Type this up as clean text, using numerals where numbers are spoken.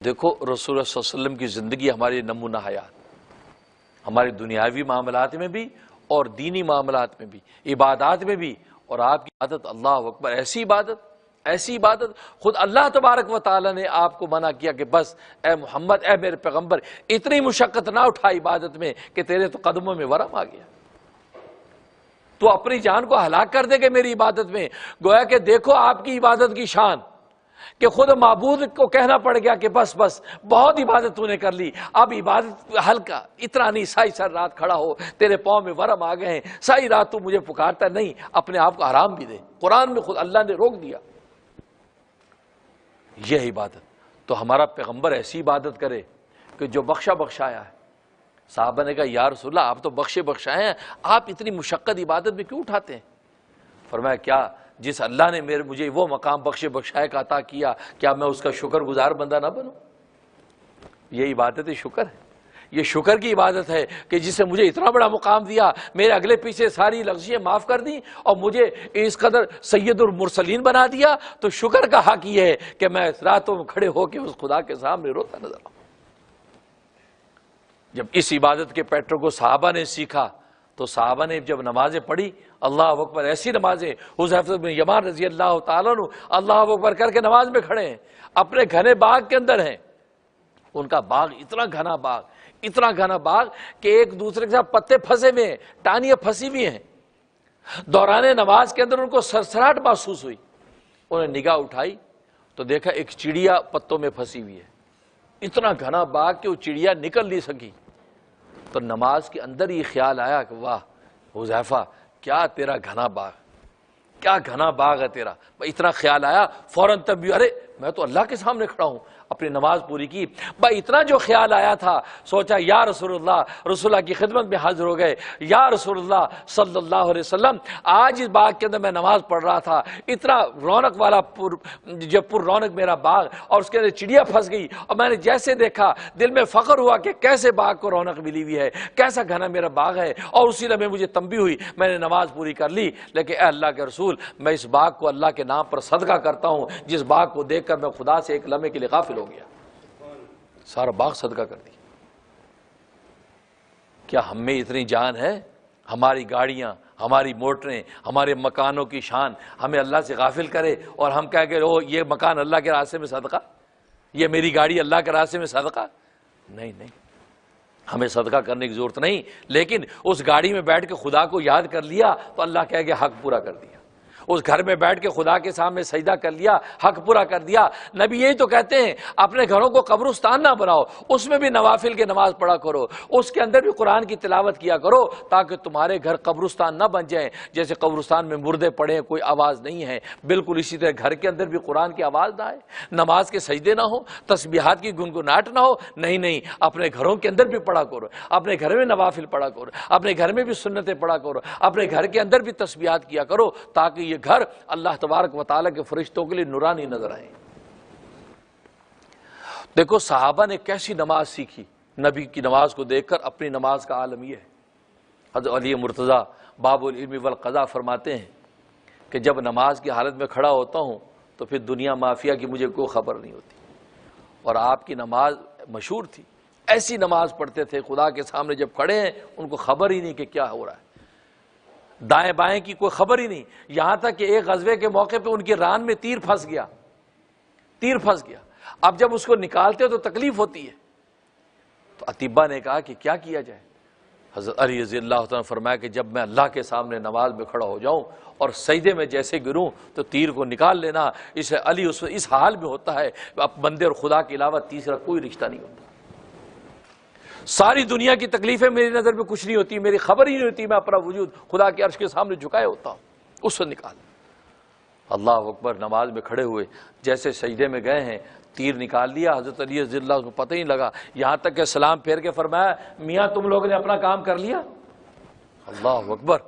دیکھو رسول اللہ صلی اللہ علیہ وسلم کی زندگی ہماری نمونہ حیات، ہماری دنیاوی معاملات میں بھی اور دینی معاملات میں بھی، عبادات میں بھی. اور آپ کی عادت اللہ اکبر، ایسی عبادت خود اللہ تبارک و تعالیٰ نے آپ کو منع کیا کہ بس اے محمد، اے میرے پیغمبر، اتنی مشقت نہ اٹھا عبادت میں کہ تیرے تو قدموں میں ورم آ گیا، تو اپنی جان کو ہلاک کر دے گے میری عبادت میں. گویا کہ دیکھو آپ کی عبادت کی شان کہ خود معبود کو کہنا پڑ گیا کہ بس بہت عبادت تو نے کر لی، اب عبادت ہلکا، اتنا نہیں، ساری رات کھڑا ہو، تیرے پاؤں میں ورم آ گئے ہیں، ساری رات تو مجھے پکارتا نہیں، اپنے آپ کو آرام بھی دے. قرآن میں خود اللہ نے روک دیا یہ عبادت. تو ہمارا پیغمبر ایسی عبادت کرے کہ جو بخشایا ہے. صحابہ نے کہا یا رسول اللہ آپ تو بخشائے ہیں، آپ اتنی مشقت عبادت میں کیوں اٹھاتے ہیں؟ فرمایا کیا جس اللہ نے مجھے وہ مقام بخشائے کا عطا کیا، کیا میں اس کا شکر گزار بندہ نہ بنوں؟ یہ عبادت شکر ہے، یہ شکر کی عبادت ہے کہ جسے مجھے اتنا بڑا مقام دیا، میرے اگلے پیچھے ساری لغزشیں معاف کر دی اور مجھے اس قدر سید المرسلین بنا دیا. تو شکر کا حق یہ ہے کہ میں راتوں میں کھڑے ہو کے اس خدا کے سامنے روتا نظر آؤں. جب اس عبادت کے پیٹرن کو صحابہ نے سیکھا تو صحابہ نے جب نمازیں پڑھی، اللہ اکبر، ایسی نمازیں، حذیفہ بن یمان رضی اللہ تعالیٰ عنہ اللہ اکبر کر کے نماز میں کھڑے ہیں، اپنے گھنے باغ کے اندر ہیں. ان کا باغ اتنا گھنا باغ کہ ایک دوسرے کے ساتھ پتے پھنسے ہوئے ہیں، ٹانیاں پھنسی ہوئی ہیں. دوران نماز کے اندر ان کو سرسراہٹ محسوس ہوئی، انہوں نے نگاہ اٹھائی تو دیکھا ایک چڑیا پتوں میں پھنسی ہوئی ہے. اتنا گھنا باغ کہ وہ چڑیا نکل نہیں سکی. تو نماز کے اندر یہ خیال آیا کہ واہ حذیفہ، کیا تیرا گھنا باغ، کیا گھنا باغ ہے تیرا. اتنا خیال آیا فوراً تب بھی، ارے میں تو اللہ کے سامنے کھڑا ہوں، اپنی نماز پوری کی. اتنا جو خیال آیا تھا، سوچا یا رسول اللہ کی خدمت میں حاضر ہو گئے. یا رسول اللہ صلی اللہ علیہ وسلم، آج اس باغ کے اندر میں نماز پڑھ رہا تھا، اتنا رونق والا پر رونق میرا باغ، اور اس کے اندر چڑیا پھنس گئی، اور میں نے جیسے دیکھا دل میں فخر ہوا کہ کیسے باغ کو رونق ملی ہوئی ہے، کیسا گھنا میرا باغ ہے. اور اسی لمحے مجھے تنبیہ ہوئی، میں نے نماز پوری کر لی. لیکن اے اللہ کے رسول، میں اس باغ کو اللہ کے نام پر صدقہ کرتا ہوں جس باغ کو دیکھ کر میں خدا سے ایک لمحے کے لیے غافل ہو گیا. سارا باغ صدقہ کر دیا. کیا ہم میں اتنی جان ہے؟ ہماری گاڑیاں، ہماری موٹریں، ہمارے مکانوں کی شان ہمیں اللہ سے غافل کرے اور ہم کہہ کہ یہ مکان اللہ کے راستے میں صدقہ، یہ میری گاڑی اللہ کے راستے میں صدقہ. نہیں، ہمیں صدقہ کرنے کی ضرورت نہیں، لیکن اس گاڑی میں بیٹھ کے خدا کو یاد کر لیا تو اللہ کہہ کہ حق پورا کر دیا. اس گھر میں بیٹھ کے خدا کے سامنے سجدہ کر لیا، حق پورا کر دیا. نبی یہی تو کہتے ہیں اپنے گھروں کو قبرستان نہ بناؤ، اس میں بھی نوافل کی نماز پڑھا کرو، اس کے اندر بھی قرآن کی تلاوت کیا کرو، تاکہ تمہارے گھر قبرستان نہ بن جائیں. جیسے قبرستان میں مردے پڑے کوئی آواز نہیں ہے، بالکل اسی طرح گھر کے اندر بھی قرآن کی آواز نہ آئے، نماز کے سجدے نہ ہو، تسبیحات کی گنگناہٹ نہ ہو. نہیں، اپنے گھروں کے اندر بھی پڑھا کرو، اپنے گھر میں نوافل پڑھا کرو، اپنے گھر میں بھی سنتیں پڑھا کرو، اپنے گھر کے اندر بھی تسبیحات کیا کرو، تاکہ یہ گھر اللہ تبارک و تعالیٰ کے فرشتوں کے لیے نورانی نظر آئے. دیکھو صحابہ نے کیسی نماز سیکھی. نبی کی نماز کو دیکھ کر اپنی نماز کا عالم یہ ہے. حضرت علی مرتضیٰ باب العلم والقضاء فرماتے ہیں کہ جب نماز کی حالت میں کھڑا ہوتا ہوں تو پھر دنیا مافیا کی مجھے کوئی خبر نہیں ہوتی. اور آپ کی نماز مشہور تھی، ایسی نماز پڑھتے تھے خدا کے سامنے جب کھڑے ہیں ان کو خبر ہی نہیں کہ کیا ہو رہا ہے، دائیں بائیں کی کوئی خبر ہی نہیں. یہاں تک کہ ایک غزوے کے موقع پہ ان کی ران میں تیر پھنس گیا. اب جب اس کو نکالتے تو تکلیف ہوتی ہے. تو اطباء نے کہا کہ کیا کیا جائے؟ حضرت علی رضی اللہ تعالیٰ نے فرمایا کہ جب میں اللہ کے سامنے نماز میں کھڑا ہو جاؤں اور سجدے میں جیسے گروں تو تیر کو نکال لینا. اسے علی اس حال میں ہوتا ہے اب بندے اور خدا کے علاوہ تیسرا کوئی رشتہ نہیں ہوتا. ساری دنیا کی تکلیفیں میری نظر میں کچھ نہیں ہوتی، میری خبر ہی نہیں ہوتی، میں اپنا وجود خدا کے عرش کے سامنے جھکائے ہوتا ہوں. اس سے نکال. اللہ اکبر. نماز میں کھڑے ہوئے، جیسے سجدے میں گئے ہیں تیر نکال لیا. حضرت علی رضی اللہ کو پتہ ہی نہیں لگا، یہاں تک کہ سلام پھیر کے فرمایا میاں تم لوگوں نے اپنا کام کر لیا. اللہ اکبر.